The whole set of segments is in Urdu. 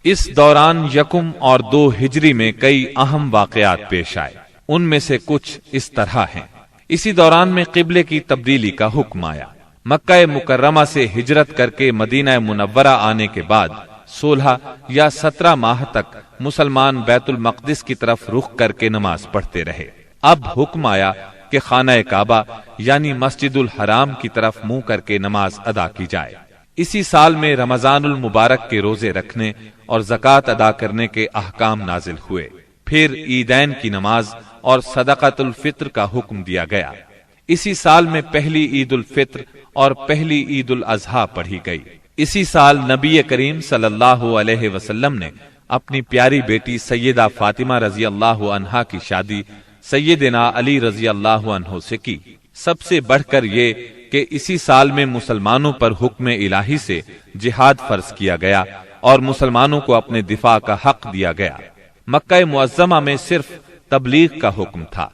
اس دوران یکم اور 2 ہجری میں کئی اہم واقعات پیش آئے، ان میں سے کچھ اس طرح ہیں۔ اسی دوران میں قبلے کی تبدیلی کا حکم آیا۔ مکہ مکرمہ سے ہجرت کر کے مدینہ منورہ آنے کے بعد 16 یا 17 ماہ تک مسلمان بیت المقدس کی طرف رخ کر کے نماز پڑھتے رہے۔ اب حکم آیا کہ خانہ کعبہ یعنی مسجد الحرام کی طرف منہ کر کے نماز ادا کی جائے۔ اسی سال میں رمضان المبارک کے روزے رکھنے اور زکوٰۃ ادا کرنے کے احکام نازل ہوئے۔ پھر عیدین کی نماز اور صدقۃ الفطر کا حکم دیا گیا۔ اسی سال میں پہلی عید الفطر اور پہلی عید الاضحیٰ پڑھی گئی۔ اسی سال نبی کریم صلی اللہ علیہ وسلم نے اپنی پیاری بیٹی سیدہ فاطمہ رضی اللہ عنہا کی شادی سیدنا علی رضی اللہ عنہ سے کی۔ سب سے بڑھ کر یہ کہ اسی سال میں مسلمانوں پر حکم الہی سے جہاد فرض کیا گیا اور مسلمانوں کو اپنے دفاع کا حق دیا گیا۔ مکہ معظمہ میں صرف تبلیغ کا حکم تھا،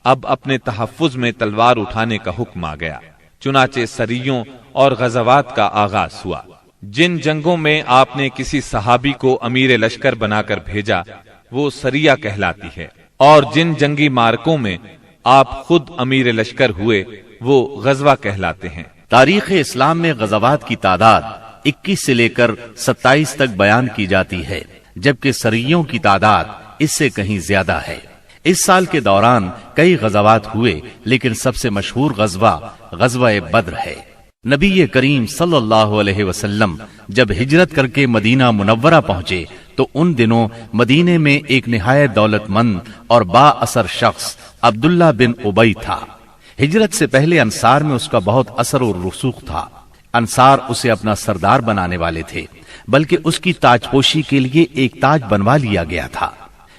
اب اپنے تحفظ میں تلوار اٹھانے کا حکم آ گیا۔ چنانچہ سریوں اور غزوات کا آغاز ہوا۔ جن جنگوں میں آپ نے کسی صحابی کو امیر لشکر بنا کر بھیجا وہ سریہ کہلاتی ہے، اور جن جنگی مارکوں میں آپ خود امیر لشکر ہوئے وہ غزوہ کہلاتے ہیں۔ تاریخ اسلام میں غزوات کی تعداد 21 سے لے کر 27 تک بیان کی جاتی ہے، جبکہ سریوں کی تعداد اس سے کہیں زیادہ ہے۔ اس سال کے دوران کئی غزوات ہوئے، لیکن سب سے مشہور غزوہ بدر ہے۔ نبی کریم صلی اللہ علیہ وسلم جب ہجرت کر کے مدینہ منورہ پہنچے تو ان دنوں مدینے میں ایک نہایت دولت مند اور با اثر شخص عبداللہ بن ابی تھا۔ ہجرت سے پہلے انصار میں اس کا بہت اثر و رسوخ تھا۔ انصار اسے اپنا سردار بنانے والے تھے، بلکہ اس کی تاج پوشی کے لیے ایک تاج بنوا لیا گیا تھا۔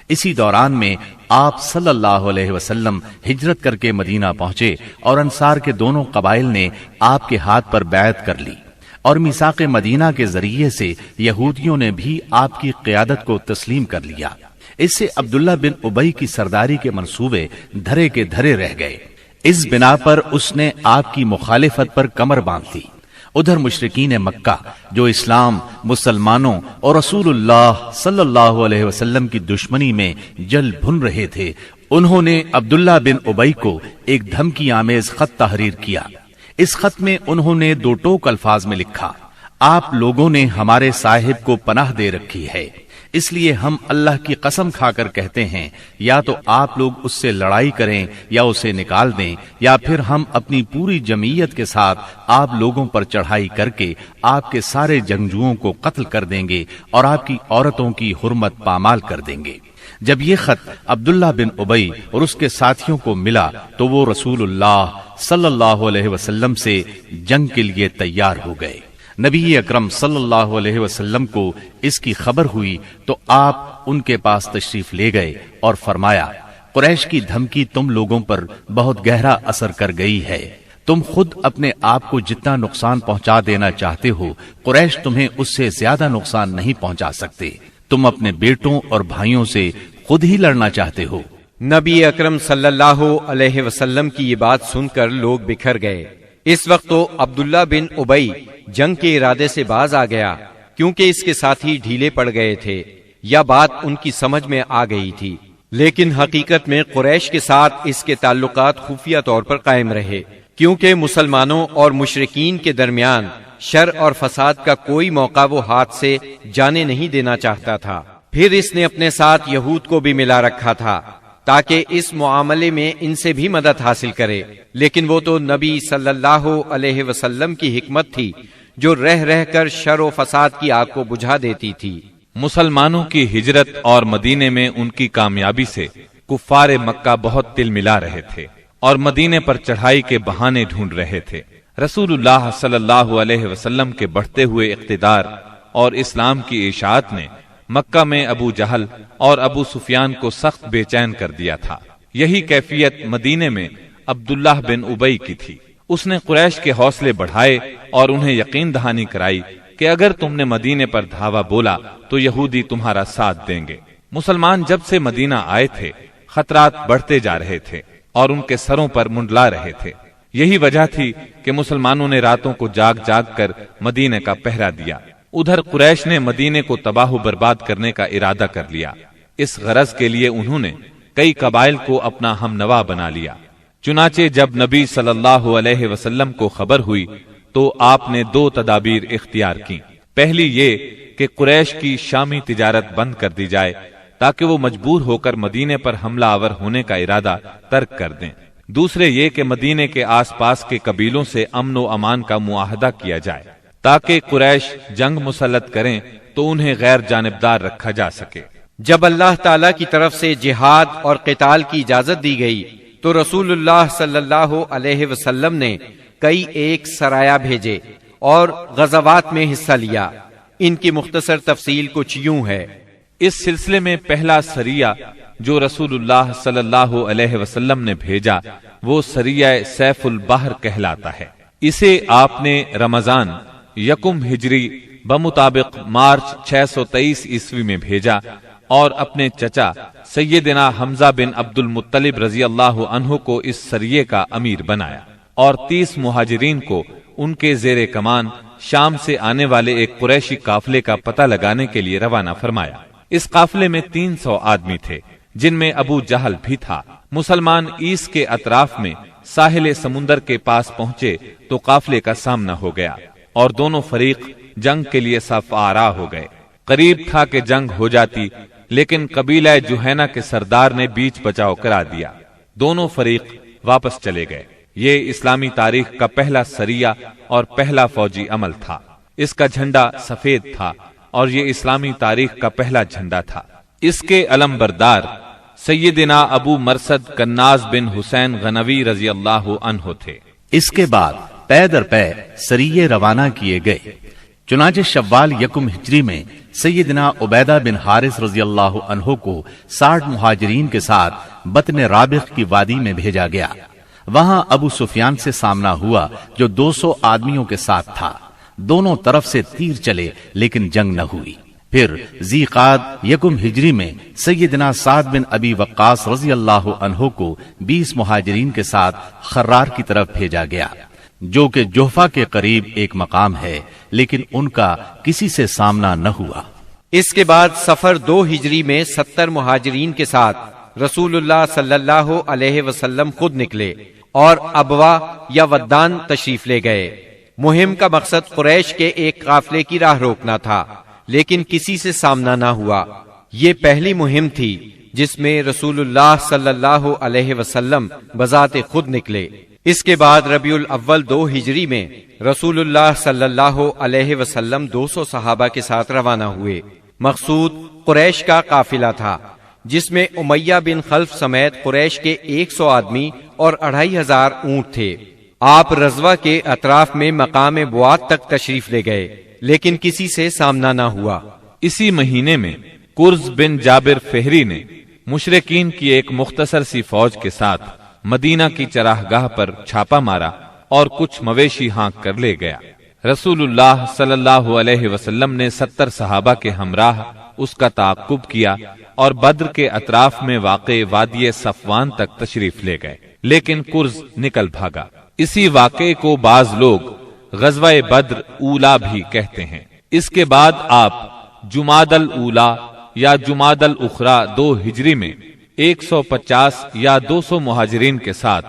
اسی دوران میں آپ صلی اللہ علیہ وسلم ہجرت کر کے مدینہ پہنچے اور انصار کے دونوں قبائل نے آپ کے ہاتھ پر بیعت کر لی، اور میثاق مدینہ کے ذریعے سے یہودیوں نے بھی آپ کی قیادت کو تسلیم کر لیا۔ اس سے عبداللہ بن ابی کی سرداری کے منصوبے دھرے کے دھرے رہ گئے۔ اس بنا پر اس نے آپ کی مخالفت پر کمر باندھ لی۔ ادھر مشرکین مکہ جو اسلام، مسلمانوں اور رسول اللہ صلی اللہ علیہ وسلم کی دشمنی میں جل بھن رہے تھے، انہوں نے عبداللہ بن ابی کو ایک دھمکی آمیز خط تحریر کیا۔ اس خط میں انہوں نے 2 ٹوک الفاظ میں لکھا: آپ لوگوں نے ہمارے صاحب کو پناہ دے رکھی ہے، اس لیے ہم اللہ کی قسم کھا کر کہتے ہیں یا تو آپ لوگ اس سے لڑائی کریں یا اسے نکال دیں، یا پھر ہم اپنی پوری جمعیت کے ساتھ آپ لوگوں پر چڑھائی کر کے آپ کے سارے جنگجوؤں کو قتل کر دیں گے اور آپ کی عورتوں کی حرمت پامال کر دیں گے۔ جب یہ خط عبداللہ بن ابی اور اس کے ساتھیوں کو ملا تو وہ رسول اللہ صلی اللہ علیہ وسلم سے جنگ کے لیے تیار ہو گئے۔ نبی اکرم صلی اللہ علیہ وسلم کو اس کی خبر ہوئی تو آپ ان کے پاس تشریف لے گئے اور فرمایا: قریش کی دھمکی تم لوگوں پر بہت گہرا اثر کر گئی ہے۔ تم خود اپنے آپ کو جتنا نقصان پہنچا دینا چاہتے ہو، قریش تمہیں اس سے زیادہ نقصان نہیں پہنچا سکتے۔ تم اپنے بیٹوں اور بھائیوں سے خود ہی لڑنا چاہتے ہو۔ نبی اکرم صلی اللہ علیہ وسلم کی یہ بات سن کر لوگ بکھر گئے۔ اس وقت تو عبداللہ بن ابی جنگ کے ارادے سے باز آ گیا، کیونکہ اس کے ساتھی ڈھیلے پڑ گئے تھے یا بات ان کی سمجھ میں آ گئی تھی، لیکن حقیقت میں قریش کے ساتھ اس کے تعلقات خفیہ طور پر قائم رہے، کیونکہ مسلمانوں اور مشرکین کے درمیان شر اور فساد کا کوئی موقع وہ ہاتھ سے جانے نہیں دینا چاہتا تھا۔ پھر اس نے اپنے ساتھ یہود کو بھی ملا رکھا تھا تاکہ اس معاملے میں ان سے بھی مدد حاصل کرے، لیکن وہ تو نبی صلی اللہ علیہ وسلم کی حکمت تھی جو رہ رہ کر شر و فساد کی آگ کو بجھا دیتی تھی۔ مسلمانوں کی ہجرت اور مدینے میں ان کی کامیابی سے کفار مکہ بہت تل ملا رہے تھے اور مدینے پر چڑھائی کے بہانے ڈھونڈ رہے تھے۔ رسول اللہ صلی اللہ علیہ وسلم کے بڑھتے ہوئے اقتدار اور اسلام کی اشاعت نے مکہ میں ابو جہل اور ابو سفیان کو سخت بے چین کر دیا تھا۔ یہی کیفیت مدینے میں عبداللہ بن ابی کی تھی۔ اس نے قریش کے حوصلے بڑھائے اور انہیں یقین دہانی کرائی کہ اگر تم نے مدینے پر دھاوا بولا تو یہودی تمہارا ساتھ دیں گے۔ مسلمان جب سے مدینہ آئے تھے خطرات بڑھتے جا رہے تھے اور ان کے سروں پر منڈلا رہے تھے۔ یہی وجہ تھی کہ مسلمانوں نے راتوں کو جاگ جاگ کر مدینے کا پہرا دیا۔ ادھر قریش نے مدینے کو تباہ و برباد کرنے کا ارادہ کر لیا۔ اس غرض کے لیے انہوں نے کئی قبائل کو اپنا ہم نوا بنا لیا۔ چنانچہ جب نبی صلی اللہ علیہ وسلم کو خبر ہوئی تو آپ نے دو تدابیر اختیار کی۔ پہلی یہ کہ قریش کی شامی تجارت بند کر دی جائے تاکہ وہ مجبور ہو کر مدینے پر حملہ آور ہونے کا ارادہ ترک کر دیں۔ دوسرے یہ کہ مدینے کے آس پاس کے قبیلوں سے امن و امان کا معاہدہ کیا جائے تاکہ قریش جنگ مسلط کریں تو انہیں غیر جانبدار رکھا جا سکے۔ جب اللہ تعالی کی طرف سے جہاد اور قتال کی اجازت دی گئی تو رسول اللہ صلی اللہ علیہ وسلم نے کئی ایک سرایہ بھیجے اور غزوات میں حصہ لیا۔ ان کی مختصر تفصیل کچھ یوں ہے۔ اس سلسلے میں پہلا سریہ جو رسول اللہ صلی اللہ علیہ وسلم نے بھیجا وہ سریہ سیف البحر کہلاتا ہے۔ اسے آپ نے رمضان یکم ہجری بمطابق مارچ 623 عیسوی میں بھیجا اور اپنے چچا سیدنا حمزہ بن عبد المطلب رضی اللہ عنہ کو اس سریے کا امیر بنایا اور 30 مہاجرین کو ان کے زیر کمان شام سے آنے والے ایک قریشی قافلے کا پتہ لگانے کے لیے روانہ فرمایا۔ اس قافلے میں 300 آدمی تھے جن میں ابو جہل بھی تھا۔ مسلمان ایس کے اطراف میں ساحل سمندر کے پاس پہنچے تو قافلے کا سامنا ہو گیا اور دونوں فریق جنگ کے لیے صف آرا ہو گئے۔ قریب تھا کہ جنگ ہو جاتی لیکن قبیلہ جوہینہ کے سردار نے بیچ بچاؤ کرا دیا۔ دونوں فریق واپس چلے گئے۔ یہ اسلامی تاریخ کا پہلا سریہ اور پہلا فوجی عمل تھا۔ اس کا جھنڈا سفید تھا اور یہ اسلامی تاریخ کا پہلا جھنڈا تھا۔ اس کے علم بردار سیدنا ابو مرصد کناز بن حسین غنوی رضی اللہ عنہ تھے۔ اس کے بعد پے در پے سریے روانہ کیے گئے۔ چنانچہ شوال یکم ہجری میں سیدنا عبیدہ بن حارث رضی اللہ عنہ کو 60 مہاجرین کے ساتھ بطن رابغ کی وادی میں بھیجا گیا۔ وہاں ابو سفیان سے سامنا ہوا جو 200 آدمیوں کے ساتھ تھا۔ دونوں طرف سے تیر چلے لیکن جنگ نہ ہوئی۔ پھر ذی قعد یکم ہجری میں سیدنا سعد بن ابی وقاص رضی اللہ عنہ کو 20 مہاجرین کے ساتھ خرار کی طرف بھیجا گیا جو کہ جوفا کے قریب ایک مقام ہے، لیکن ان کا کسی سے سامنا نہ ہوا۔ اس کے بعد سفر 2 ہجری میں 70 مہاجرین کے ساتھ رسول اللہ صلی اللہ علیہ وسلم خود نکلے اور ابوا یا ودان تشریف لے گئے۔ مہم کا مقصد قریش کے ایک قافلے کی راہ روکنا تھا لیکن کسی سے سامنا نہ ہوا۔ یہ پہلی مہم تھی جس میں رسول اللہ صلی اللہ علیہ وسلم بذات خود نکلے۔ اس کے بعد ربیع الاول 2 ہجری میں رسول اللہ صلی اللہ علیہ وسلم 200 صحابہ کے ساتھ روانہ ہوئے۔ مقصود قریش کا قافلہ تھا جس میں امیہ بن خلف سمیت قریش کے 100 آدمی اور 2500 اونٹ تھے۔ آپ رضوہ کے اطراف میں مقام بوات تک تشریف لے گئے لیکن کسی سے سامنا نہ ہوا۔ اسی مہینے میں قرز بن جابر فہری نے مشرکین کی ایک مختصر سی فوج کے ساتھ مدینہ کی چراگاہ پر چھاپا مارا اور کچھ مویشی ہانک کر لے گیا۔ رسول اللہ صلی اللہ علیہ وسلم نے 70 صحابہ کے ہمراہ اس کا تعاقب کیا اور بدر کے اطراف میں واقع وادی صفوان تک تشریف لے گئے لیکن قرز نکل بھاگا۔ اسی واقعے کو بعض لوگ غزوہ بدر اولا بھی کہتے ہیں۔ اس کے بعد آپ جمادی الاولا یا جمادی الاخری 2 ہجری میں 150 یا 200 مہاجرین کے ساتھ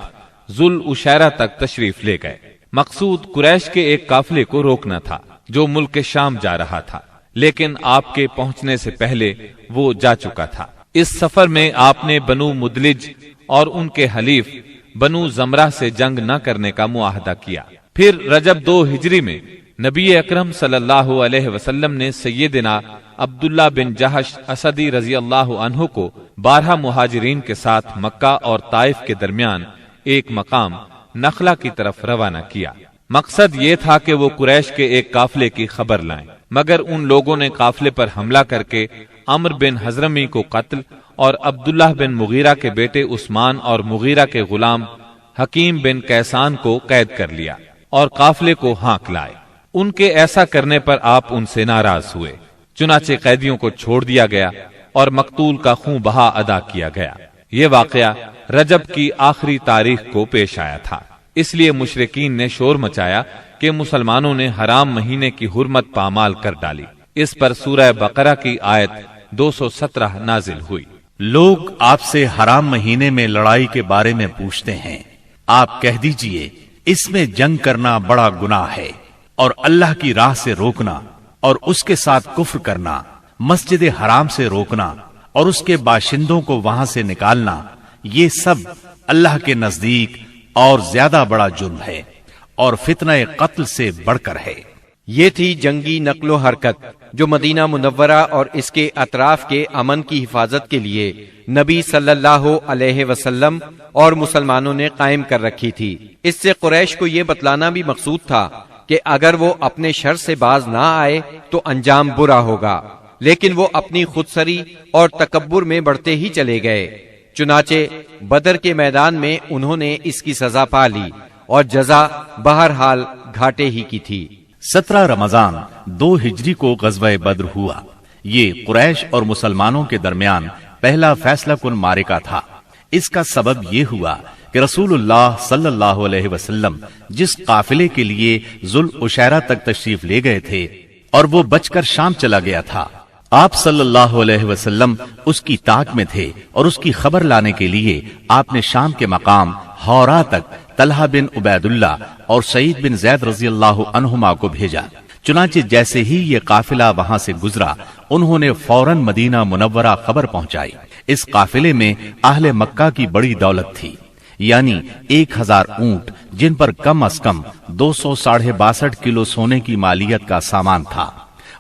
ذوالعشیرہ تک تشریف لے گئے۔ مقصود قریش کے ایک قافلے کو روکنا تھا جو ملک شام جا رہا تھا، لیکن آپ کے پہنچنے سے پہلے وہ جا چکا تھا۔ اس سفر میں آپ نے بنو مدلج اور ان کے حلیف بنو زمرہ سے جنگ نہ کرنے کا معاہدہ کیا۔ پھر رجب 2 ہجری میں نبی اکرم صلی اللہ علیہ وسلم نے سیدنا عبداللہ بن جہش اسدی رضی اللہ عنہ کو 12 مہاجرین کے ساتھ مکہ اور طائف کے درمیان ایک مقام نخلہ کی طرف روانہ کیا۔ مقصد یہ تھا کہ وہ قریش کے ایک قافلے کی خبر لائیں، مگر ان لوگوں نے قافلے پر حملہ کر کے عمر بن حضرمی کو قتل اور عبداللہ بن مغیرہ کے بیٹے عثمان اور مغیرہ کے غلام حکیم بن کیسان کو قید کر لیا اور قافلے کو ہانک لائے۔ ان کے ایسا کرنے پر آپ ان سے ناراض ہوئے، چنانچہ قیدیوں کو چھوڑ دیا گیا اور مقتول کا خون بہا ادا کیا گیا۔ یہ واقعہ رجب کی آخری تاریخ کو پیش آیا تھا، اس لیے مشرکین نے شور مچایا کہ مسلمانوں نے حرام مہینے کی حرمت پامال کر ڈالی۔ اس پر سورہ بقرہ کی آیت 217 نازل ہوئی۔ لوگ آپ سے حرام مہینے میں لڑائی کے بارے میں پوچھتے ہیں، آپ کہہ دیجئے اس میں جنگ کرنا بڑا گناہ ہے، اور اللہ کی راہ سے روکنا اور اس کے ساتھ کفر کرنا، مسجد حرام سے روکنا اور اس کے باشندوں کو وہاں سے نکالنا، یہ سب اللہ کے نزدیک اور زیادہ بڑا جرم ہے اور فتنہ قتل سے بڑھ کر ہے۔ یہ تھی جنگی نقل و حرکت جو مدینہ منورہ اور اس کے اطراف کے امن کی حفاظت کے لیے نبی صلی اللہ علیہ وسلم اور مسلمانوں نے قائم کر رکھی تھی۔ اس سے قریش کو یہ بتلانا بھی مقصود تھا کہ اگر وہ اپنے شر سے باز نہ آئے تو انجام برا ہوگا، لیکن وہ اپنی خودسری اور تکبر میں بڑھتے ہی چلے گئے۔ چنانچہ بدر کے میدان میں انہوں نے اس کی سزا پا لی اور جزا بہرحال گھاٹے ہی کی تھی۔ 17 رمضان 2 ہجری کو غزوہ بدر ہوا۔ یہ قریش اور مسلمانوں کے درمیان پہلا فیصلہ کن معرکہ تھا۔ اس کا سبب یہ ہوا کہ رسول اللہ صلی اللہ علیہ وسلم جس قافلے کے لیے ذوالعشیرہ تک تشریف لے گئے تھے اور وہ بچ کر شام چلا گیا تھا، آپ صلی اللہ علیہ وسلم اس کی طاق میں تھے اور اس کی خبر لانے کے لیے آپ نے شام کے مقام ہورا تک طلحہ بن عبید اللہ اور سعید بن زید رضی اللہ عنہما کو بھیجا۔ چنانچہ جیسے ہی یہ قافلہ وہاں سے گزرا، انہوں نے فوراً مدینہ منورہ خبر پہنچائی۔ اس قافلے میں اہل مکہ کی بڑی دولت تھی، یعنی 1000 اونٹ جن پر کم از کم 262 کلو سونے کی مالیت کا سامان تھا،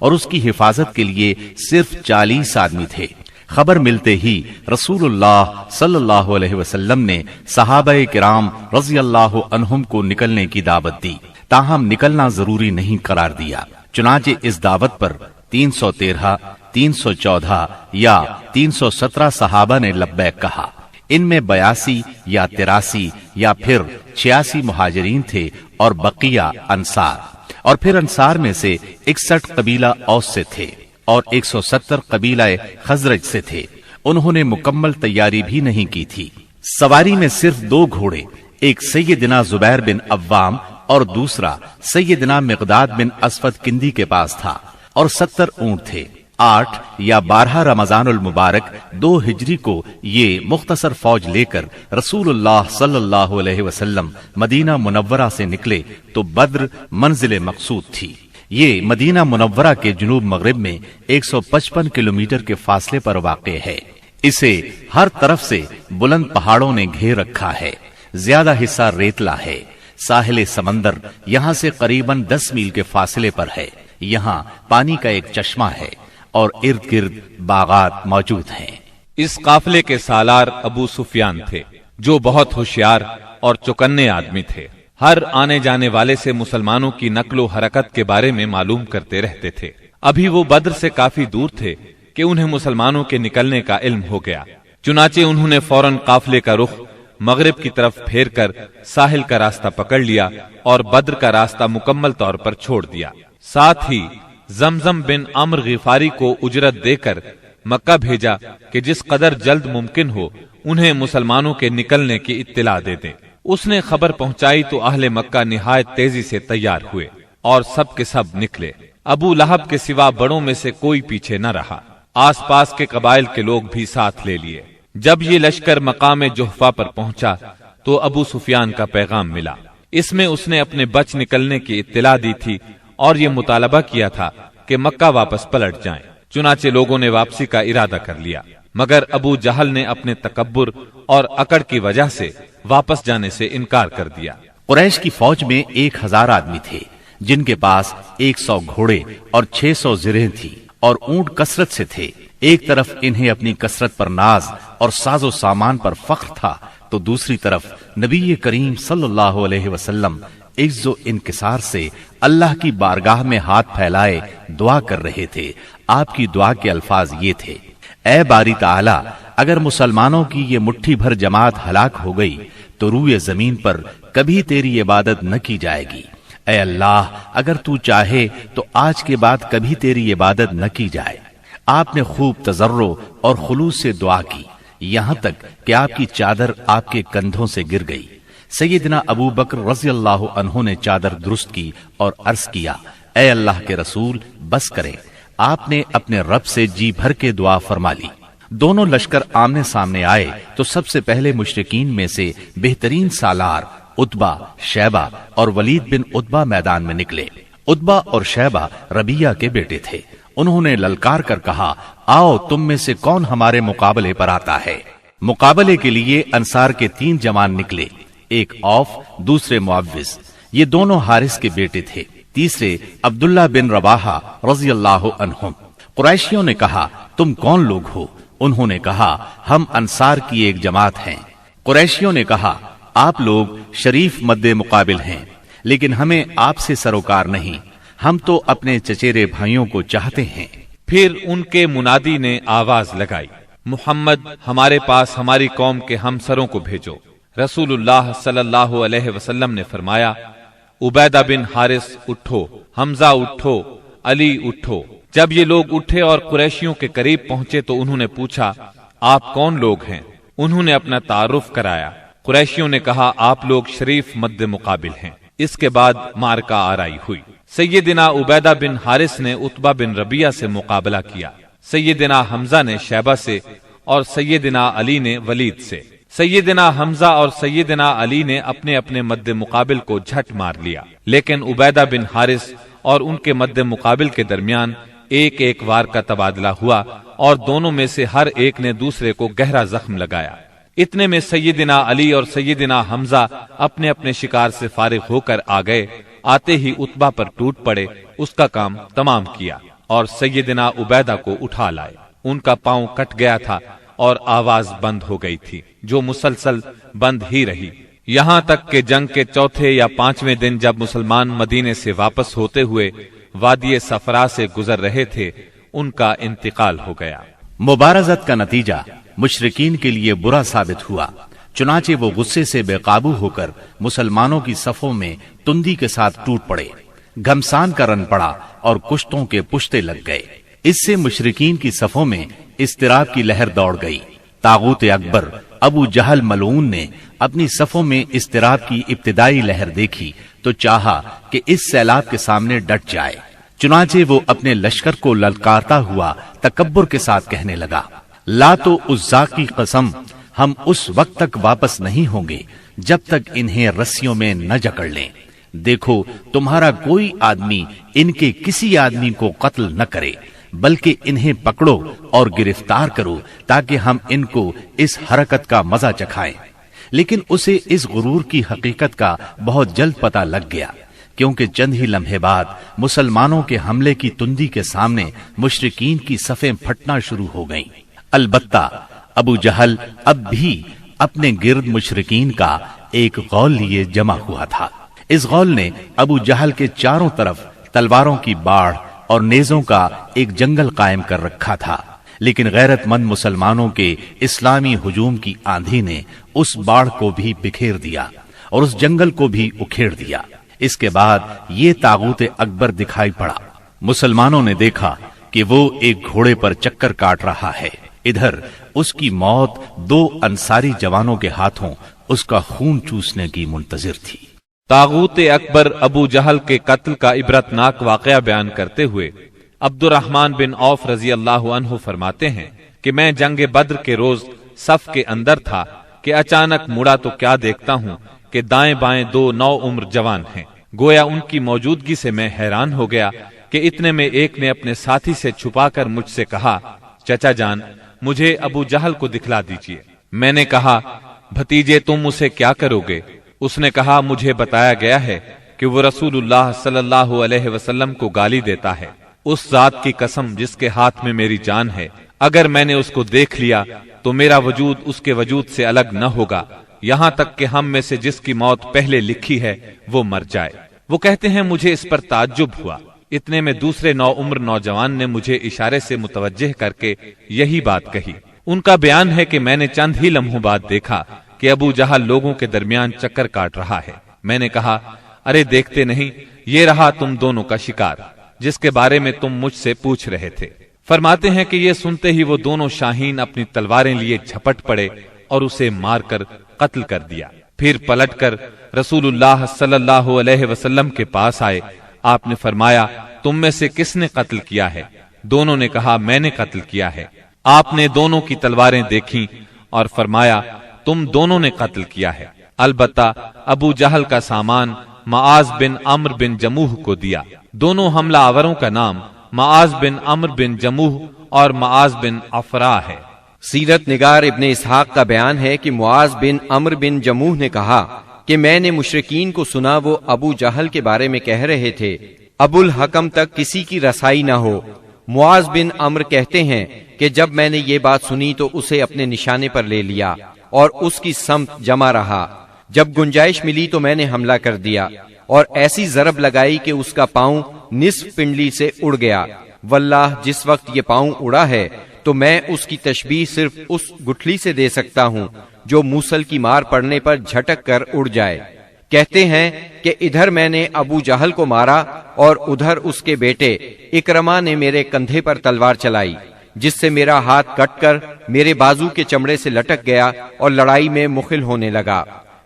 اور اس کی حفاظت کے لیے صرف 40 آدمی تھے۔ خبر ملتے ہی رسول اللہ صلی اللہ علیہ وسلم نے صحابہ کرام رضی اللہ عنہم کو نکلنے کی دعوت دی، تاہم نکلنا ضروری نہیں قرار دیا۔ چنانچہ اس دعوت پر 313، 314 یا 317 صحابہ نے لبیک کہا۔ ان میں 82 یا 83 یا پھر 86 مہاجرین تھے اور بقیہ انصار، اور پھر انصار میں سے 61 قبیلہ اوس سے تھے اور 170 قبیلہ خزرج سے تھے۔ انہوں نے مکمل تیاری بھی نہیں کی تھی۔ سواری میں صرف 2 گھوڑے، ایک سیدنا زبیر بن عوام اور دوسرا سیدنا مقداد بن اسود کندی کے پاس تھا، اور 70 اونٹ تھے۔ 8 یا 12 رمضان المبارک 2 ہجری کو یہ مختصر فوج لے کر رسول اللہ صلی اللہ علیہ وسلم مدینہ منورہ سے نکلے تو بدر منزل مقصود تھی۔ یہ مدینہ منورہ کے جنوب مغرب میں 155 کلومیٹر کے فاصلے پر واقع ہے۔ اسے ہر طرف سے بلند پہاڑوں نے گھیر رکھا ہے، زیادہ حصہ ریتلا ہے۔ ساحل سمندر یہاں سے قریباً 10 میل کے فاصلے پر ہے۔ یہاں پانی کا ایک چشمہ ہے اور ارد گرد باغات موجود ہیں۔ اس قافلے کے سالار ابو سفیان تھے، جو بہت ہوشیار اور چوکنے آدمی تھے۔ ہر آنے جانے والے سے مسلمانوں کی نقل و حرکت کے بارے میں معلوم کرتے رہتے تھے۔ ابھی وہ بدر سے کافی دور تھے کہ انہیں مسلمانوں کے نکلنے کا علم ہو گیا۔ چنانچہ انہوں نے فوراً قافلے کا رخ مغرب کی طرف پھیر کر ساحل کا راستہ پکڑ لیا اور بدر کا راستہ مکمل طور پر چھوڑ دیا۔ ساتھ ہی زمزم بن عمر غفاری کو اجرت دے کر مکہ بھیجا کہ جس قدر جلد ممکن ہو انہیں مسلمانوں کے نکلنے کی اطلاع دے دیں۔ اس نے خبر پہنچائی تو اہل مکہ نہایت تیزی سے تیار ہوئے اور سب کے سب نکلے۔ ابو لہب کے سوا بڑوں میں سے کوئی پیچھے نہ رہا۔ آس پاس کے قبائل کے لوگ بھی ساتھ لے لیے۔ جب یہ لشکر مقام جحفہ پر پہنچا تو ابو سفیان کا پیغام ملا۔ اس میں اس نے اپنے بچ نکلنے کی اطلاع دی تھی اور یہ مطالبہ کیا تھا کہ مکہ واپس پلٹ جائیں۔ چنانچہ لوگوں نے واپسی کا ارادہ کر لیا، مگر ابو جہل نے اپنے تکبر اور اکڑ کی وجہ سے واپس جانے سے انکار کر دیا۔ قریش کی فوج میں 1000 آدمی تھے، جن کے پاس 100 گھوڑے اور 600 زرہیں تھی اور اونٹ کثرت سے تھے۔ ایک طرف انہیں اپنی کثرت پر ناز اور ساز و سامان پر فخر تھا، تو دوسری طرف نبی کریم صلی اللہ علیہ وسلم عز و انکسار سے اللہ کی بارگاہ میں ہاتھ پھیلائے دعا کر رہے تھے۔ آپ کی دعا کے الفاظ یہ تھے: اے باری تعالی، اگر مسلمانوں کی یہ مٹھی بھر جماعت ہلاک ہو گئی تو روئے زمین پر کبھی تیری عبادت نہ کی جائے گی۔ اے اللہ، اگر تو چاہے تو آج کے بعد کبھی تیری عبادت نہ کی جائے۔ آپ نے خوب تضرع اور خلوص سے دعا کی، یہاں تک کہ آپ کی چادر آپ کے کندھوں سے گر گئی۔ سیدنا ابو بکر رضی اللہ عنہ نے چادر درست کی اور عرض کیا، اے اللہ کے رسول بس کریں۔ آپ نے اپنے رب سے جی بھر کے دعا فرما لی۔ دونوں لشکر آمنے سامنے آئے تو سب سے پہلے مشرکین میں سے بہترین سالار عتبہ، شیبہ اور ولید بن عتبہ میدان میں نکلے۔ عتبہ اور شیبہ ربیہ کے بیٹے تھے۔ انہوں نے للکار کر کہا، آؤ تم میں سے کون ہمارے مقابلے پر آتا ہے۔ مقابلے کے لیے انصار کے 3 جوان نکلے، ایک اوف، دوسرے معوذ، یہ دونوں حارث کے بیٹے تھے، تیسرے عبداللہ بن رواحہ رضی اللہ عنہم۔ قریشیوں نے کہا، تم کون لوگ ہو؟ انہوں نے کہا، ہم انصار کی ایک جماعت ہیں۔ قریشیوں نے کہا، آپ لوگ شریف مد مقابل ہیں، لیکن ہمیں آپ سے سروکار نہیں، ہم تو اپنے چچیرے بھائیوں کو چاہتے ہیں۔ پھر ان کے منادی نے آواز لگائی، محمد ہمارے پاس ہماری قوم کے ہمسروں کو بھیجو۔ رسول اللہ صلی اللہ علیہ وسلم نے فرمایا، عبیدہ بن حارث اٹھو، حمزہ اٹھو، علی اٹھو۔ جب یہ لوگ اٹھے اور قریشیوں کے قریب پہنچے تو انہوں نے پوچھا، آپ کون لوگ ہیں؟ انہوں نے اپنا تعارف کرایا۔ قریشیوں نے کہا، آپ لوگ شریف مد مقابل ہیں۔ اس کے بعد مارکہ آرائی ہوئی۔ سیدنا عبیدہ بن حارث نے عتبہ بن ربیہ سے مقابلہ کیا، سیدنا حمزہ نے شیبہ سے اور سیدنا علی نے ولید سے۔ سیدنا حمزہ اور سیدنا علی نے اپنے اپنے مد مقابل کو جھٹ مار لیا، لیکن عبیدہ بن حارث اور ان کے مد مقابل کے درمیان ایک ایک وار کا تبادلہ ہوا اور دونوں میں سے ہر ایک نے دوسرے کو گہرا زخم لگایا۔ اتنے میں سیدنا علی اور سیدنا حمزہ اپنے اپنے شکار سے فارغ ہو کر آ گئے۔ آتے ہی عتبہ پر ٹوٹ پڑے، اس کا کام تمام کیا اور سیدنا عبیدہ کو اٹھا لائے۔ ان کا پاؤں کٹ گیا تھا اور آواز بند ہو گئی تھی، جو مسلسل بند ہی رہی، یہاں تک کہ جنگ کے 4 یا 5ویں دن جب مسلمان مدینے سے واپس ہوتے ہوئے وادی صفرا سے گزر رہے تھے، ان کا انتقال ہو گیا۔ مبارزت کا نتیجہ مشرکین کے لیے برا ثابت ہوا، چنانچہ وہ غصے سے بے قابو ہو کر مسلمانوں کی صفوں میں تندی کے ساتھ ٹوٹ پڑے، گھمسان کا رن پڑا اور کشتوں کے پشتے لگ گئے۔ اس سے مشرکین کی صفوں میں اضطراب کی لہر دوڑ گئی۔ طاغوت اکبر ابو جہل ملعون نے اپنی صفوں میں اضطراب کی ابتدائی لہر دیکھی تو چاہا کہ اس سیلاب کے سامنے ڈٹ جائے، چنانچہ وہ اپنے لشکر کو للکارتا ہوا تکبر کے ساتھ کہنے لگا، لات و عزا کی قسم، ہم اس وقت تک واپس نہیں ہوں گے جب تک انہیں رسیوں میں نہ جکڑ لیں۔ دیکھو تمہارا کوئی آدمی ان کے کسی آدمی کو قتل نہ کرے، بلکہ انہیں پکڑو اور گرفتار کرو تاکہ ہم ان کو اس حرکت کا مزہ چکھائیں۔ لیکن اسے اس غرور کی حقیقت کا بہت جلد پتہ لگ گیا، کیونکہ چند ہی لمحے بعد مسلمانوں کے حملے کی تندی کے سامنے مشرکین کی صفیں پھٹنا شروع ہو گئیں۔ البتہ ابو جہل اب بھی اپنے گرد مشرکین کا ایک غول لیے جمع ہوا تھا۔ اس غول نے ابو جہل کے چاروں طرف تلواروں کی باڑھ اور نیزوں کا ایک جنگل قائم کر رکھا تھا، لیکن غیرت مند مسلمانوں کے اسلامی ہجوم کی آندھی نے اس باڑھ کو بھی بکھیر دیا اور اس جنگل کو بھی اکھیڑ دیا۔ اس کے بعد یہ طاغوت اکبر دکھائی پڑا۔ مسلمانوں نے دیکھا کہ وہ ایک گھوڑے پر چکر کاٹ رہا ہے، ادھر اس کی موت 2 انصاری جوانوں کے ہاتھوں اس کا خون چوسنے کی منتظر تھی۔ طاغوت اکبر ابو جہل کے قتل کا عبرتناک واقعہ بیان کرتے ہوئے عبد الرحمن بن عوف رضی اللہ عنہ فرماتے ہیں کہ میں جنگ بدر کے روز صف کے اندر تھا کہ اچانک مڑا تو کیا دیکھتا ہوں کہ دائیں بائیں 2 نوعمر جوان ہیں۔ گویا ان کی موجودگی سے میں حیران ہو گیا کہ اتنے میں ایک نے اپنے ساتھی سے چھپا کر مجھ سے کہا، چچا جان مجھے ابو جہل کو دکھلا دیجئے۔ میں نے کہا، بھتیجے تم اسے کیا کرو گے؟ اس نے کہا، مجھے بتایا گیا ہے کہ وہ رسول اللہ صلی اللہ علیہ وسلم کو گالی دیتا ہے۔ اس ذات کی قسم جس کے ہاتھ میں میری جان ہے، اگر میں نے اس کو دیکھ لیا تو میرا وجود اس کے وجود سے الگ نہ ہوگا، یہاں تک کہ ہم میں سے جس کی موت پہلے لکھی ہے وہ مر جائے۔ وہ کہتے ہیں مجھے اس پر تعجب ہوا۔ اتنے میں دوسرے نوعمر نوجوان نے مجھے اشارے سے متوجہ کر کے یہی بات کہی۔ ان کا بیان ہے کہ میں نے چند ہی لمحوں بعد دیکھا کہ ابو جہل لوگوں کے درمیان چکر کاٹ رہا ہے۔ میں نے کہا، ارے دیکھتے نہیں، یہ رہا تم دونوں کا شکار جس کے بارے میں تم مجھ سے پوچھ رہے تھے۔ فرماتے ہیں کہ یہ سنتے ہی وہ دونوں شاہین اپنی تلواریں لیے جھپٹ پڑے اور اسے مار کر قتل کر دیا۔ پھر پلٹ کر رسول اللہ صلی اللہ علیہ وسلم کے پاس آئے۔ آپ نے فرمایا تم میں سے کس نے قتل کیا ہے؟ دونوں نے کہا میں نے قتل کیا ہے۔ آپ نے دونوں کی تلواریں دیکھیں اور فرمایا تم دونوں نے قتل کیا ہے، البتہ ابو جہل کا سامان معاذ بن عمرو بن جموح کو دیا۔ دونوں حملہ آوروں کا نام معاذ بن عمرو بن جموح اور معاذ بن افرا ہے۔ سیرت نگار ابن اسحاق کا بیان ہے کہ معاذ بن عمرو بن جموح نے کہا کہ میں نے مشرکین کو سنا وہ ابو جہل کے بارے میں کہہ رہے تھے ابو الحکم تک کسی کی رسائی نہ ہو۔ معاذ بن عمرو کہتے ہیں کہ جب میں نے یہ بات سنی تو اسے اپنے نشانے پر لے لیا اور اس کی سمت جمع رہا۔ جب گنجائش ملی تو میں نے حملہ کر دیا اور ایسی ضرب لگائی کہ اس کا پاؤں نصف پنڈلی سے اڑ گیا۔ واللہ جس وقت یہ پاؤں اڑا ہے تو میں اس کی تشبیہ صرف اس گٹھلی سے دے سکتا ہوں جو موصل کی مار پڑنے پر جھٹک کر اڑ جائے۔ کہتے ہیں کہ ادھر میں نے ابو جہل کو مارا اور ادھر اس کے بیٹے اکرما نے میرے کندھے پر تلوار چلائی، جس سے میرا ہاتھ کٹ کر میرے بازو کے چمڑے سے لٹک گیا اور لڑائی میں مخل ہونے لگا۔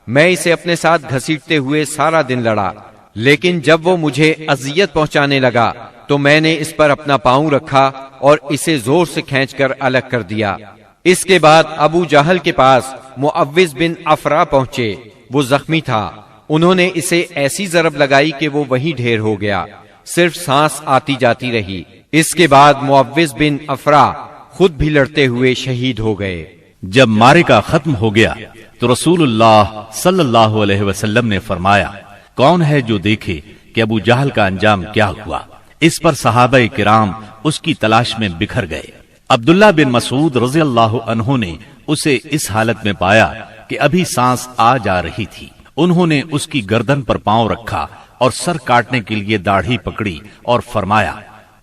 میں اسے اپنے ساتھ گھسیٹتے ہوئے سارا دن لڑا، لیکن جب وہ مجھے اذیت پہنچانے لگا تو میں نے اس پر اپنا پاؤں رکھا اور اسے زور سے کھینچ کر الگ کر دیا۔ اس کے بعد ابو جہل کے پاس معوذ بن افرا پہنچے، وہ زخمی تھا۔ انہوں نے اسے ایسی ضرب لگائی کہ وہ وہیں ڈھیر ہو گیا، صرف سانس آتی جاتی رہی۔ اس کے بعد معوذ بن افرا خود بھی لڑتے ہوئے شہید ہو گئے۔ جب معرکہ ختم ہو گیا تو رسول اللہ صلی اللہ علیہ وسلم نے فرمایا کون ہے جو دیکھے کہ ابو جہل کا انجام کیا ہوا؟ اس پر صحابہ کرام اس کی تلاش میں بکھر گئے۔ عبداللہ بن مسعود رضی اللہ عنہ نے اسے اس حالت میں پایا کہ ابھی سانس آ جا رہی تھی۔ انہوں نے اس کی گردن پر پاؤں رکھا اور سر کاٹنے کے لیے داڑھی پکڑی اور فرمایا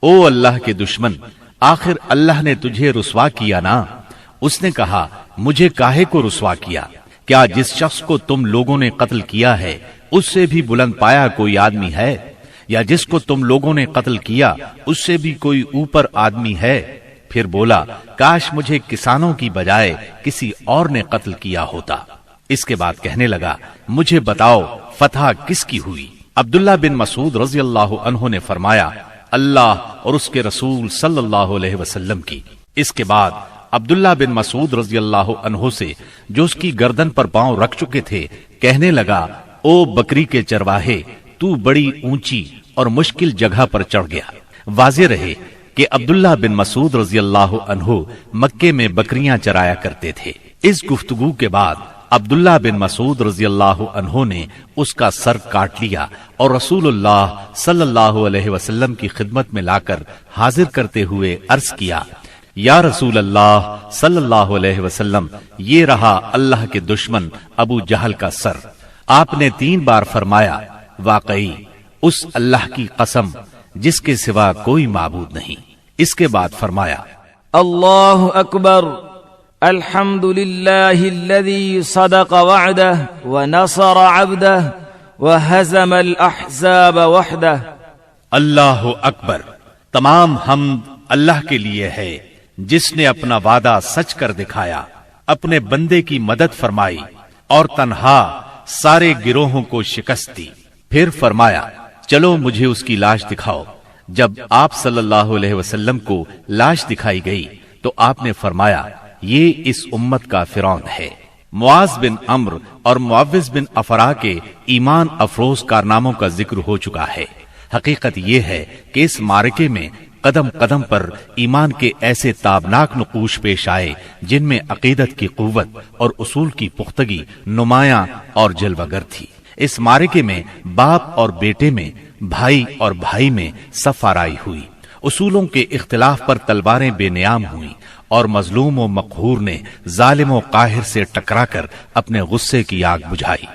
او اللہ کے دشمن، آخر اللہ نے تجھے رسوا کیا نا؟ اس نے کہا مجھے کاہے کو رسوا کیا؟ کیا جس شخص کو تم لوگوں نے قتل کیا ہے اس سے بھی بلند پایا کوئی آدمی ہے؟ یا جس کو تم لوگوں نے قتل کیا اس سے بھی کوئی اوپر آدمی ہے؟ پھر بولا کاش مجھے کسانوں کی بجائے کسی اور نے قتل کیا ہوتا۔ اس کے بعد کہنے لگا مجھے بتاؤ فتح کس کی ہوئی؟ عبداللہ بن مسعود رضی اللہ عنہ نے فرمایا اللہ اور اس کے رسول صلی اللہ علیہ وسلم کی۔ اس کے بعد عبداللہ بن مسعود رضی اللہ عنہ سے جو اس کی گردن پر پاؤں رکھ چکے تھے کہنے لگا او بکری کے چرواہے، تو بڑی اونچی اور مشکل جگہ پر چڑھ گیا۔ واضح رہے کہ عبداللہ بن مسعود رضی اللہ عنہ مکے میں بکریاں چرایا کرتے تھے۔ اس گفتگو کے بعد عبداللہ بن مسعود رضی اللہ عنہ نے اس کا سر کاٹ لیا اور رسول اللہ صلی اللہ علیہ وسلم کی خدمت میں لا کر حاضر کرتے ہوئے عرض کیا یا رسول اللہ صلی اللہ علیہ وسلم، یہ رہا اللہ کے دشمن ابو جہل کا سر۔ آپ نے 3 بار فرمایا واقعی اس اللہ کی قسم جس کے سوا کوئی معبود نہیں۔ اس کے بعد فرمایا اللہ اکبر، الحمد للہ الذی صدق وعدہ ونصر عبدہ وہزم الاحزاب وحدہ۔ اللہ اکبر، تمام حمد اللہ کے لیے ہے جس نے اپنا وعدہ سچ کر دکھایا، اپنے بندے کی مدد فرمائی اور تنہا سارے گروہوں کو شکست دی۔ پھر فرمایا چلو مجھے اس کی لاش دکھاؤ۔ جب آپ صلی اللہ علیہ وسلم کو لاش دکھائی گئی تو آپ نے فرمایا یہ اس امت کا فرعون ہے۔ معاذ بن عمرو اور معوذ بن افرا کے ایمان افروز کارناموں کا ذکر ہو چکا ہے۔ حقیقت یہ ہے کہ اس معرکے میں قدم قدم پر ایمان کے ایسے تابناک نقوش پیش آئے جن میں عقیدت کی قوت اور اصول کی پختگی نمایاں اور جلوگر تھی۔ اس معرکے میں باپ اور بیٹے میں، بھائی اور بھائی میں صف آرائی ہوئی، اصولوں کے اختلاف پر تلواریں بے نیام ہوئیں اور مظلوم و مقہور نے ظالم و قاہر سے ٹکرا کر اپنے غصے کی آگ بجھائی۔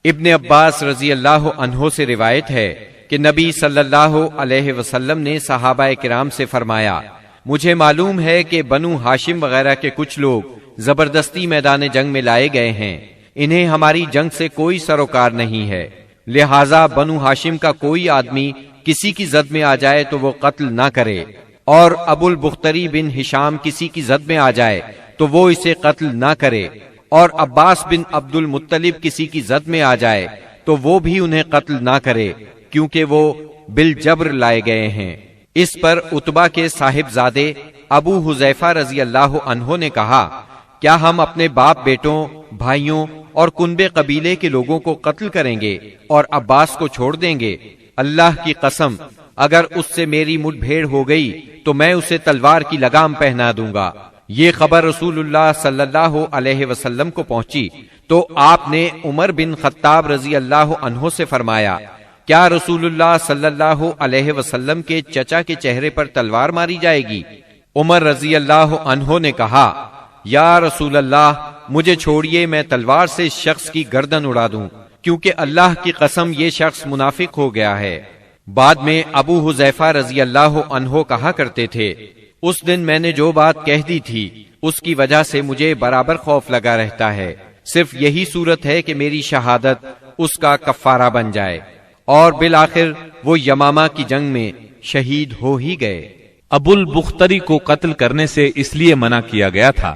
ابن عباس رضی اللہ عنہ سے روایت ہے کہ نبی صلی اللہ علیہ وسلم نے صحابہ کرام سے فرمایا مجھے معلوم ہے کہ بنو ہاشم وغیرہ کے کچھ لوگ زبردستی میدان جنگ میں لائے گئے ہیں، انہیں ہماری جنگ سے کوئی سروکار نہیں ہے، لہٰذا بنو ہاشم کا کوئی آدمی کسی کی زد میں آ جائے تو وہ قتل نہ کرے، اور ابو البختری بن ہشام کسی کی زد میں آ جائے تو وہ اسے قتل نہ کرے، اور عباس بن عبد المطلب کسی کی زد میں آ جائے تو وہ بھی انہیں قتل نہ کرے، کیونکہ وہ بالجبر لائے گئے ہیں۔ اس پر عتبہ کے صاحبزادے ابو حذیفہ رضی اللہ عنہ نے کہا، کیا ہم اپنے باپ بیٹوں، بھائیوں اور کنبے قبیلے کے لوگوں کو قتل کریں گے اور عباس کو چھوڑ دیں گے؟ اللہ کی قسم، اگر اس سے میری مٹ بھیڑ ہو گئی تو میں اسے تلوار کی لگام پہنا دوں گا۔ یہ خبر رسول اللہ صلی اللہ علیہ وسلم کو پہنچی تو آپ نے عمر بن خطاب رضی اللہ عنہ سے فرمایا، کیا رسول اللہ صلی اللہ علیہ وسلم کے چچا کے چہرے پر تلوار ماری جائے گی؟ عمر رضی اللہ عنہ نے کہا، یا رسول اللہ، مجھے چھوڑیے، میں تلوار سے اس شخص کی گردن اڑا دوں، کیونکہ اللہ کی قسم یہ شخص منافق ہو گیا ہے۔ بعد میں ابو حذیفہ رضی اللہ عنہ کہا کرتے تھے، اس دن میں نے جو بات کہہ دی تھی اس کی وجہ سے مجھے برابر خوف لگا رہتا ہے، صرف یہی صورت ہے کہ میری شہادت اس کا کفارہ بن جائے۔ اور بالآخر وہ یمامہ کی جنگ میں شہید ہو ہی گئے۔ ابو البختری کو قتل کرنے سے اس لیے منع کیا گیا تھا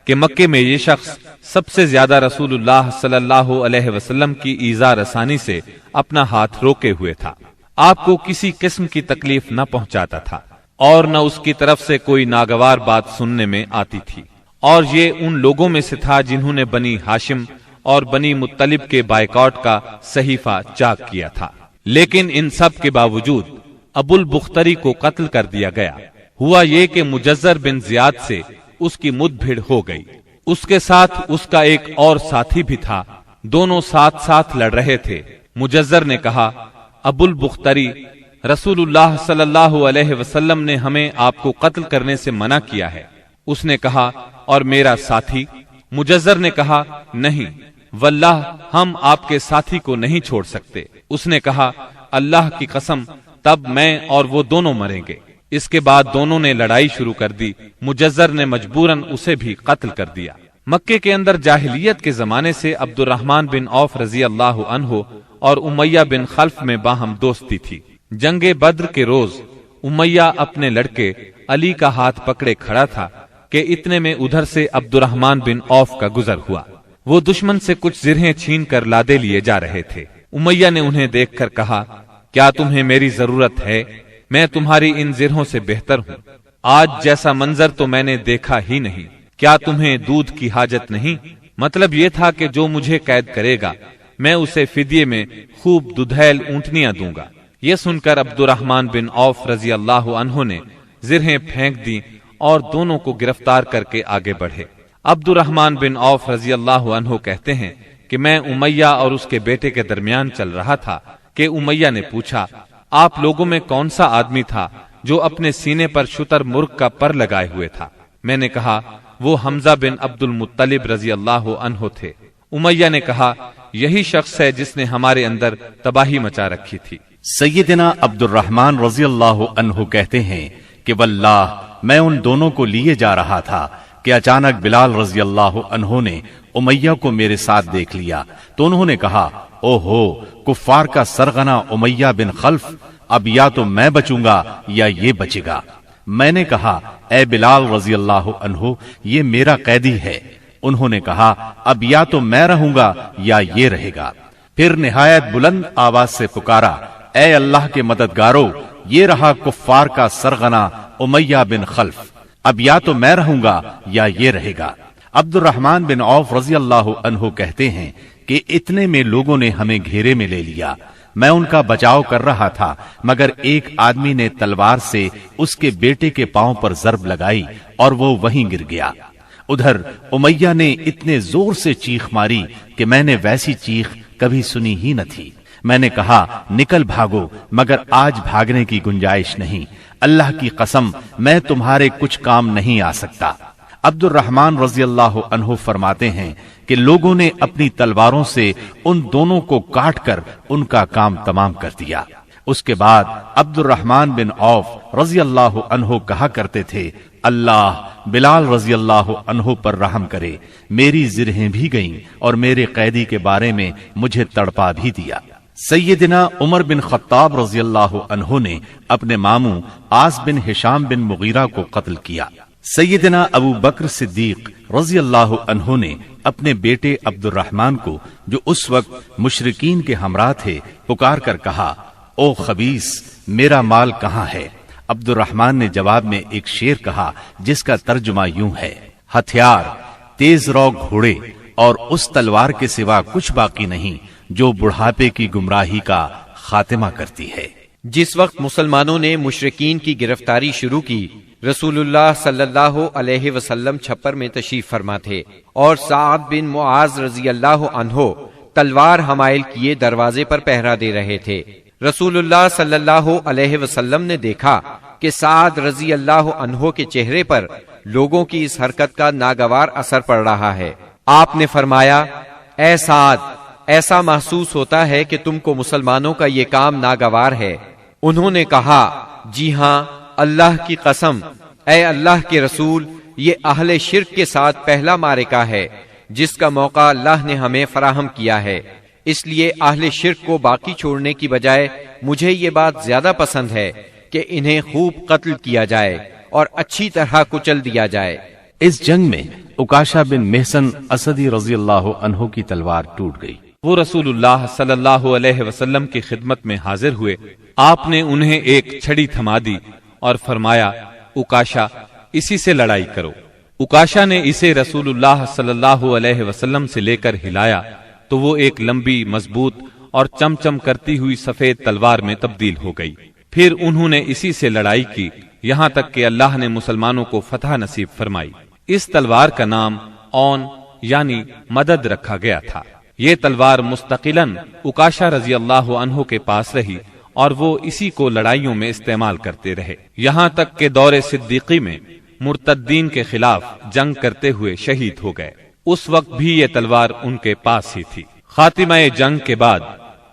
کہ مکے میں یہ شخص سب سے زیادہ رسول اللہ صلی اللہ علیہ وسلم کی ایذا رسانی سے اپنا ہاتھ روکے ہوئے تھا، آپ کو کسی قسم کی تکلیف نہ پہنچاتا تھا اور نہ اس کی طرف سے کوئی ناگوار بات سننے میں آتی تھی، اور یہ ان لوگوں میں سے تھا جنہوں نے بنی ہاشم اور بنی مطلب کے بائیکاٹ کا صحیفہ چاک کیا تھا۔ لیکن ان سب کے باوجود ابو البختری کو قتل کر دیا گیا۔ ہوا یہ کہ مجزر بن زیاد سے اس کی مد بھیڑ ہو گئی، اس کے ساتھ اس کا ایک اور ساتھی بھی تھا، دونوں ساتھ ساتھ لڑ رہے تھے۔ مجزر نے کہا، ابو البختری، رسول اللہ صلی اللہ علیہ وسلم نے ہمیں آپ کو قتل کرنے سے منع کیا ہے۔ اس نے کہا، اور میرا ساتھی؟ مجزر نے کہا، نہیں واللہ ہم آپ کے ساتھی کو نہیں چھوڑ سکتے۔ اس نے کہا، اللہ کی قسم، تب میں اور وہ دونوں مریں گے۔ اس کے بعد دونوں نے لڑائی شروع کر دی، مجزر نے مجبوراً اسے بھی قتل کر دیا۔ مکے کے اندر جاہلیت کے زمانے سے عبد الرحمن بن عوف رضی اللہ عنہ اور امیہ بن خلف میں باہم دوستی تھی۔ جنگ بدر کے روز امیہ اپنے لڑکے علی کا ہاتھ پکڑے کھڑا تھا کہ اتنے میں ادھر سے عبد الرحمن بن عوف کا گزر ہوا۔ وہ دشمن سے کچھ زرہیں چھین کر لادے لیے جا رہے تھے۔ امیہ نے انہیں دیکھ کر کہا، کیا تمہیں میری ضرورت ہے؟ میں تمہاری ان زرہوں سے بہتر ہوں۔ آج جیسا منظر تو میں نے دیکھا ہی نہیں۔ کیا تمہیں دودھ کی حاجت نہیں؟ مطلب یہ تھا کہ جو مجھے قید کرے گا میں اسے فدیے میں خوب ددھیل اونٹنیاں دوں گا۔ یہ سن کر عبد الرحمن بن عوف رضی اللہ عنہ نے زرہیں پھینک دی اور دونوں کو گرفتار کر کے آگے بڑھے۔ عبد الرحمن بن عوف رضی اللہ عنہ کہتے ہیں کہ میں امیہ اور اس کے بیٹے کے درمیان چل رہا تھا کہ امیہ نے پوچھا، آپ لوگوں میں کون سا آدمی تھا جو اپنے سینے پر شتر مرغ کا پر لگائے ہوئے تھا؟ میں نے کہا، وہ حمزہ بن عبد المطلب رضی اللہ عنہ تھے۔ امیہ نے کہا، یہی شخص ہے جس نے ہمارے اندر تباہی مچا رکھی تھی۔ سیدنا عبد الرحمن رضی اللہ عنہ کہتے ہیں کہ واللہ میں ان دونوں کو لیے جا رہا تھا کہ اچانک بلال رضی اللہ عنہ نے امیہ کو میرے ساتھ دیکھ لیا تو انہوں نے کہا، او ہو، کفار کا سرغنہ امیہ بن خلف، اب یا تو میں بچوں گا یا یہ بچے گا۔ میں نے کہا، اے بلال رضی اللہ عنہ، یہ میرا قیدی ہے۔ انہوں نے کہا، اب یا تو میں رہوں گا یا یہ رہے گا۔ پھر نہایت بلند آواز سے پکارا، اے اللہ کے مددگارو، یہ رہا کفار کا سرغنہ امیہ بن خلف، اب یا تو میں رہوں گا یا یہ رہے گا۔ عبد الرحمن بن عوف رضی اللہ عنہ کہتے ہیں کہ اتنے میں لوگوں نے ہمیں گھیرے میں لے لیا۔ میں ان کا بچاؤ کر رہا تھا مگر ایک آدمی نے تلوار سے اس کے بیٹے کے پاؤں پر ضرب لگائی اور وہ وہیں گر گیا۔ ادھر امیہ نے اتنے زور سے چیخ ماری کہ میں نے ویسی چیخ کبھی سنی ہی نہ تھی۔ میں نے کہا، نکل بھاگو، مگر آج بھاگنے کی گنجائش نہیں، اللہ کی قسم میں تمہارے کچھ کام نہیں آ سکتا۔ عبد الرحمن رضی اللہ عنہ فرماتے ہیں کہ لوگوں نے اپنی تلواروں سے ان دونوں کو کاٹ کر ان کا کام تمام کر دیا۔ اس کے بعد عبد الرحمن بن عوف رضی اللہ عنہ کہا کرتے تھے، اللہ بلال رضی اللہ عنہ پر رحم کرے، میری زرہیں بھی گئیں اور میرے قیدی کے بارے میں مجھے تڑپا بھی دیا۔ سیدنا عمر بن خطاب رضی اللہ عنہ نے اپنے ماموں عاص بن ہشام بن مغیرہ کو قتل کیا۔ سیدنا ابو بکر صدیق رضی اللہ عنہ نے اپنے بیٹے عبد الرحمن کو جو اس وقت مشرکین کے ہمراہ تھے پکار کر کہا، او خبیث، میرا مال کہاں ہے؟ عبد الرحمن نے جواب میں ایک شعر کہا جس کا ترجمہ یوں ہے، ہتھیار، تیز رو گھوڑے اور اس تلوار کے سوا کچھ باقی نہیں جو بڑھاپے کی گمراہی کا خاتمہ کرتی ہے۔ جس وقت مسلمانوں نے مشرکین کی گرفتاری شروع کی، رسول اللہ صلی اللہ علیہ وسلم چھپر میں تشریف فرما تھے اور سعد بن معاذ رضی اللہ عنہ تلوار حمائل کیے دروازے پر پہرا دے رہے تھے۔ رسول اللہ صلی اللہ علیہ وسلم نے دیکھا کہ سعد رضی اللہ عنہ کے چہرے پر لوگوں کی اس حرکت کا ناگوار اثر پڑ رہا ہے۔ آپ نے فرمایا، اے سعد، ایسا محسوس ہوتا ہے کہ تم کو مسلمانوں کا یہ کام ناگوار ہے۔ انہوں نے کہا، جی ہاں، اللہ کی قسم، اے اللہ کے رسول، یہ اہل شرک کے ساتھ پہلا معرکہ ہے جس کا موقع اللہ نے ہمیں فراہم کیا ہے، اس لیے اہل شرک کو باقی چھوڑنے کی بجائے مجھے یہ بات زیادہ پسند ہے کہ انہیں خوب قتل کیا جائے اور اچھی طرح کچل دیا جائے۔ اس جنگ میں عکاشہ بن محسن اسدی رضی اللہ عنہ کی تلوار ٹوٹ گئی۔ وہ رسول اللہ صلی اللہ علیہ وسلم کی خدمت میں حاضر ہوئے۔ آپ نے انہیں ایک چھڑی تھما دی اور فرمایا، عکاشہ، اسی سے لڑائی کرو۔ عکاشہ نے اسے رسول اللہ صلی اللہ علیہ وسلم سے لے کر ہلایا تو وہ ایک لمبی، مضبوط اور چمچم کرتی ہوئی سفید تلوار میں تبدیل ہو گئی۔ پھر انہوں نے اسی سے لڑائی کی یہاں تک کہ اللہ نے مسلمانوں کو فتح نصیب فرمائی۔ اس تلوار کا نام اون یعنی مدد رکھا گیا تھا۔ یہ تلوار مستقلاً عکاشہ رضی اللہ عنہ کے پاس رہی اور وہ اسی کو لڑائیوں میں استعمال کرتے رہے، یہاں تک کہ دور صدیقی میں مرتدین کے خلاف جنگ کرتے ہوئے شہید ہو گئے۔ اس وقت بھی یہ تلوار ان کے پاس ہی تھی۔ خاتمہ جنگ کے بعد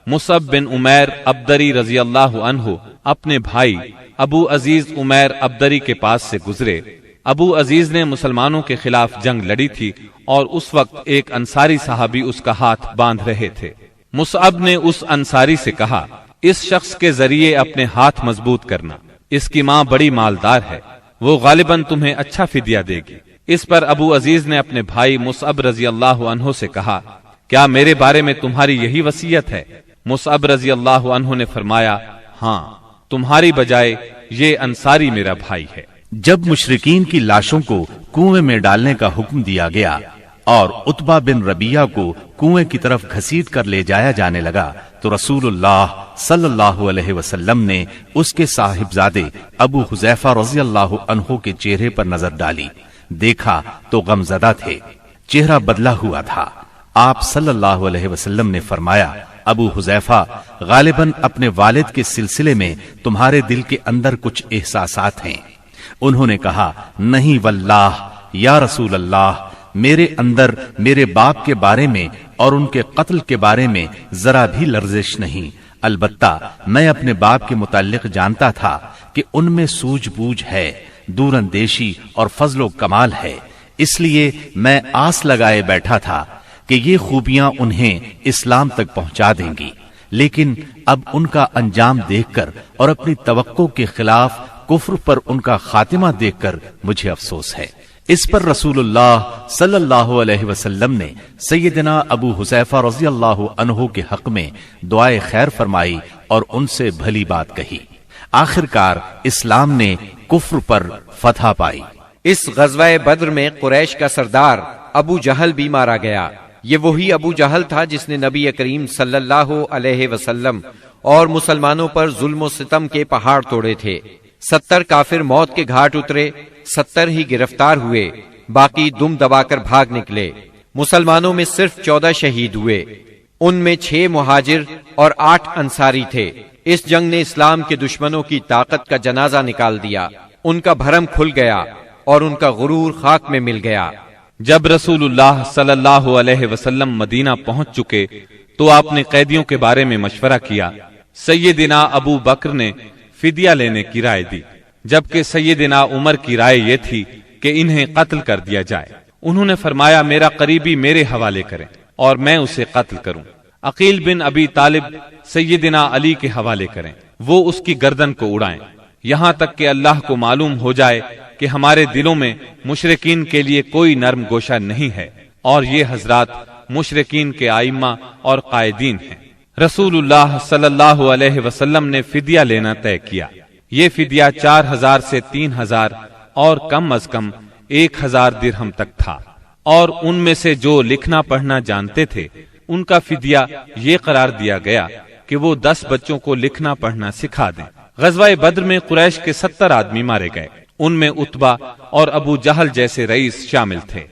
مصعب بن عمیر ابدری رضی اللہ عنہ اپنے بھائی ابو عزیز عمیر ابدری کے پاس سے گزرے۔ ابو عزیز نے مسلمانوں کے خلاف جنگ لڑی تھی اور اس وقت ایک انصاری صحابی اس کا ہاتھ باندھ رہے تھے۔ مصعب نے اس انصاری سے کہا، اس شخص کے ذریعے اپنے ہاتھ مضبوط کرنا، اس کی ماں بڑی مالدار ہے، وہ غالباً تمہیں اچھا فدیہ دے گی۔ اس پر ابو عزیز نے اپنے بھائی مصعب رضی اللہ عنہ سے کہا، کیا میرے بارے میں تمہاری یہی وصیت ہے؟ مصعب رضی اللہ عنہ نے فرمایا، ہاں، تمہاری بجائے یہ انصاری میرا بھائی ہے۔ جب مشرکین کی لاشوں کو کنویں میں ڈالنے کا حکم دیا گیا اور عتبہ بن ربیعہ کو کنویں کی طرف گھسیٹ کر لے جایا جانے لگا تو رسول اللہ صلی اللہ علیہ وسلم نے اس کے صاحبزادے ابو حذیفہ رضی اللہ عنہ کے چہرے پر نظر ڈالی، دیکھا تو غمزدہ تھے، چہرہ بدلا ہوا تھا۔ آپ صلی اللہ علیہ وسلم نے فرمایا، ابو حذیفہ، غالباً اپنے والد کے سلسلے میں تمہارے دل کے اندر کچھ احساسات ہیں۔ انہوں نے کہا، نہیں واللہ یا رسول اللہ، میرے اندر میرے باپ کے بارے میں اور ان کے قتل کے بارے میں ذرا بھی لرزش نہیں، البتہ میں اپنے باپ کے متعلق جانتا تھا کہ ان میں سوجھ بوجھ ہے، دور اندیشی اور فضل و کمال ہے، اس لیے میں آس لگائے بیٹھا تھا کہ یہ خوبیاں انہیں اسلام تک پہنچا دیں گی، لیکن اب ان کا انجام دیکھ کر اور اپنی توقع کے خلاف کفر پر ان کا خاتمہ دیکھ کر مجھے افسوس ہے۔ اس پر رسول اللہ صلی اللہ علیہ وسلم نے سیدنا ابو حذیفہ رضی اللہ عنہ کے حق میں دعائے خیر فرمائی اور ان سے بھلی بات کہی۔ آخرکار اسلام نے کفر پر فتح پائی۔ اس غزوہ بدر میں قریش کا سردار ابو جہل بھی مارا گیا۔ یہ وہی ابو جہل تھا جس نے نبی کریم صلی اللہ علیہ وسلم اور مسلمانوں پر ظلم و ستم کے پہاڑ توڑے تھے۔ 70 کافر موت کے گھاٹ اترے، 70 ہی گرفتار ہوئے، باقی دم دبا کر بھاگ نکلے۔ مسلمانوں میں صرف 14 شہید ہوئے، ان میں 6 مہاجر اور 8 انصاری تھے۔ اس جنگ نے اسلام کے دشمنوں کی طاقت کا جنازہ نکال دیا، ان کا بھرم کھل گیا اور ان کا غرور خاک میں مل گیا۔ جب رسول اللہ صلی اللہ علیہ وسلم مدینہ پہنچ چکے تو آپ نے قیدیوں کے بارے میں مشورہ کیا۔ سیدنا ابو بکر نے فدیہ لینے کی رائے دی، جبکہ سیدنا عمر کی رائے یہ تھی کہ انہیں قتل کر دیا جائے۔ انہوں نے فرمایا، میرا قریبی میرے حوالے کریں اور میں اسے قتل کروں۔ عقیل بن ابی طالب سیدنا علی کے حوالے کریں، وہ اس کی گردن کو اڑائیں، یہاں تک کہ اللہ کو معلوم ہو جائے کہ ہمارے دلوں میں مشرکین کے لیے کوئی نرم گوشہ نہیں ہے اور یہ حضرات مشرکین کے ائمہ اور قائدین ہیں۔ رسول اللہ صلی اللہ علیہ وسلم نے فدیہ لینا طے کیا۔ یہ فدیہ 4000 سے 3000 اور کم از کم 1000 درہم تک تھا، اور ان میں سے جو لکھنا پڑھنا جانتے تھے ان کا فدیہ یہ قرار دیا گیا کہ وہ 10 بچوں کو لکھنا پڑھنا سکھا دیں۔ غزوہ بدر میں قریش کے 70 آدمی مارے گئے، ان میں عتبہ اور ابو جہل جیسے رئیس شامل تھے۔